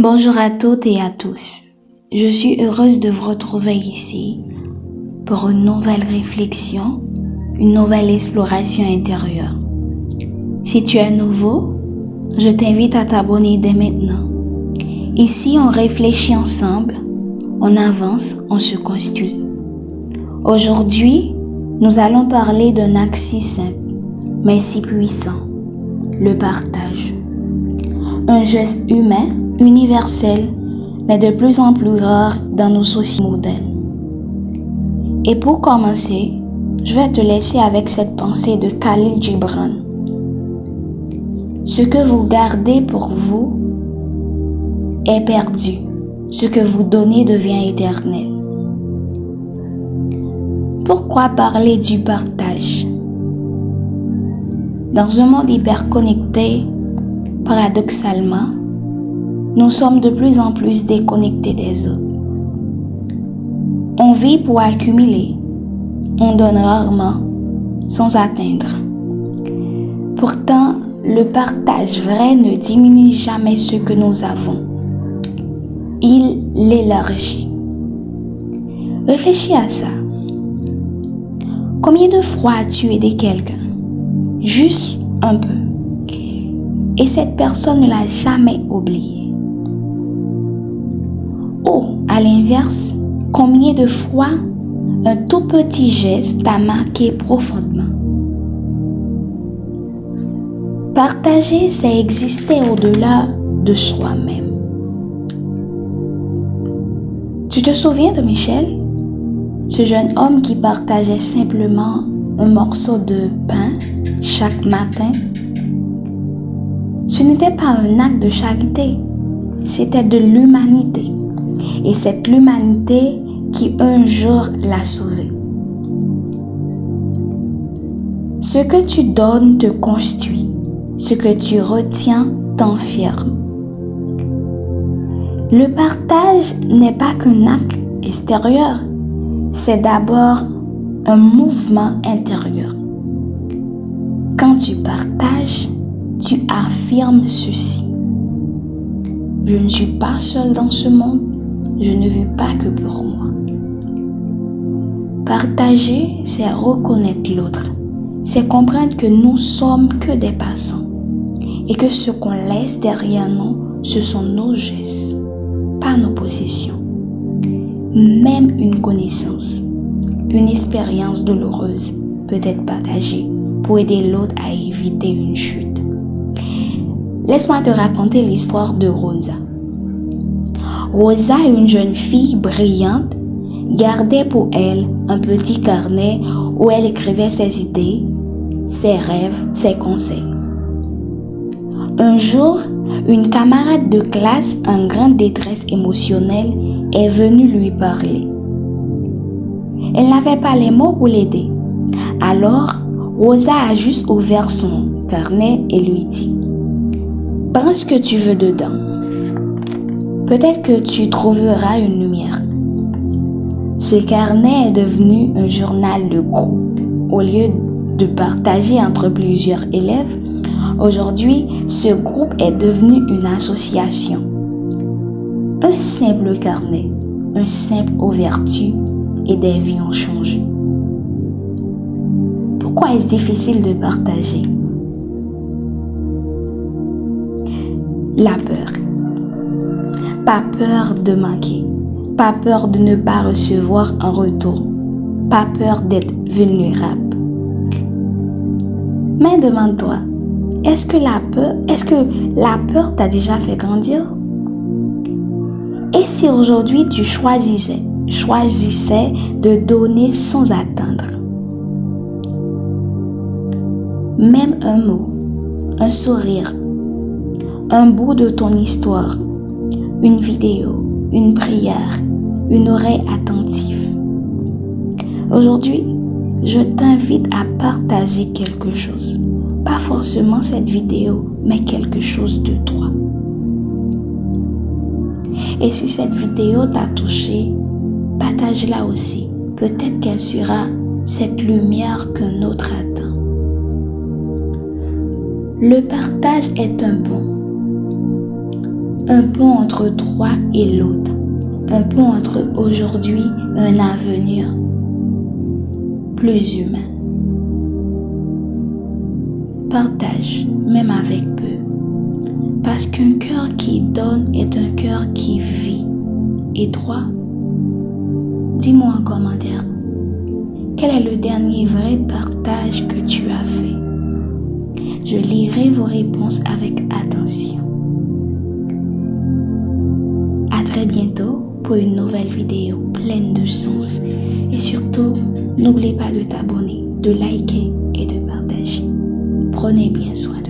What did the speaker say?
Bonjour à toutes et à tous. Je suis heureuse de vous retrouver ici pour une nouvelle réflexion, une nouvelle exploration intérieure. Si tu es nouveau, je t'invite à t'abonner dès maintenant. Ici, on réfléchit ensemble, on avance, on se construit. Aujourd'hui, nous allons parler d'un acte si simple, mais si puissant, le partage. Un geste humain, universel, mais de plus en plus rare dans nos sociétés modernes. Et pour commencer, je vais te laisser avec cette pensée de Khalil Gibran. Ce que vous gardez pour vous est perdu. Ce que vous donnez devient éternel. Pourquoi parler du partage? Dans un monde hyper connecté, paradoxalement, nous sommes de plus en plus déconnectés des autres. On vit pour accumuler, on donne rarement, sans atteindre. Pourtant, le partage vrai ne diminue jamais ce que nous avons. Il l'élargit. Réfléchis à ça. Combien de fois as-tu aidé quelqu'un? Juste un peu. Et cette personne ne l'a jamais oublié. Ou, à l'inverse, combien de fois un tout petit geste t'a marqué profondément? Partager, c'est exister au-delà de soi-même. Tu te souviens de Michel? Ce jeune homme qui partageait simplement un morceau de pain chaque matin. Ce n'était pas un acte de charité, c'était de l'humanité. Et c'est l'humanité qui un jour l'a sauvé. Ce que tu donnes te construit, ce que tu retiens t'enferme. Le partage n'est pas qu'un acte extérieur, c'est d'abord un mouvement intérieur. Quand tu partages, tu affirmes ceci. Je ne suis pas seul dans ce monde, je ne vis pas que pour moi. Partager, c'est reconnaître l'autre, c'est comprendre que nous sommes que des passants et que ce qu'on laisse derrière nous, ce sont nos gestes, pas nos possessions. Même une connaissance, une expérience douloureuse peut être partagée pour aider l'autre à éviter une chute. Laisse-moi te raconter l'histoire de Rosa. Rosa, une jeune fille brillante, gardait pour elle un petit carnet où elle écrivait ses idées, ses rêves, ses conseils. Un jour, une camarade de classe en grande détresse émotionnelle est venue lui parler. Elle n'avait pas les mots pour l'aider. Alors, Rosa a juste ouvert son carnet et lui dit: « Prends ce que tu veux dedans. Peut-être que tu trouveras une lumière. » Ce carnet est devenu un journal de groupe. Au lieu de partager entre plusieurs élèves, aujourd'hui, ce groupe est devenu une association. Un simple carnet, une simple ouverture et des vies ont changé. Pourquoi est-ce difficile de partager? La peur. Pas peur de manquer, pas peur de ne pas recevoir un retour, pas peur d'être vulnérable. Mais demande-toi, est-ce que la peur t'a déjà fait grandir? Et si aujourd'hui tu choisissais de donner sans attendre? Même un mot, un sourire, un bout de ton histoire, une vidéo, une prière, une oreille attentive. Aujourd'hui, je t'invite à partager quelque chose. Pas forcément cette vidéo, mais quelque chose de toi. Et si cette vidéo t'a touché, partage-la aussi. Peut-être qu'elle sera cette lumière qu'un autre attend. Le partage est un Un pont entre toi et l'autre. Un pont entre aujourd'hui et un avenir plus humain. Partage, même avec peu. Parce qu'un cœur qui donne est un cœur qui vit. Et toi, dis-moi en commentaire, quel est le dernier vrai partage que tu as fait? Je lirai vos réponses avec attention. À très bientôt pour une nouvelle vidéo pleine de sens. Et surtout, n'oublie pas de t'abonner, de liker et de partager. Prenez bien soin de vous.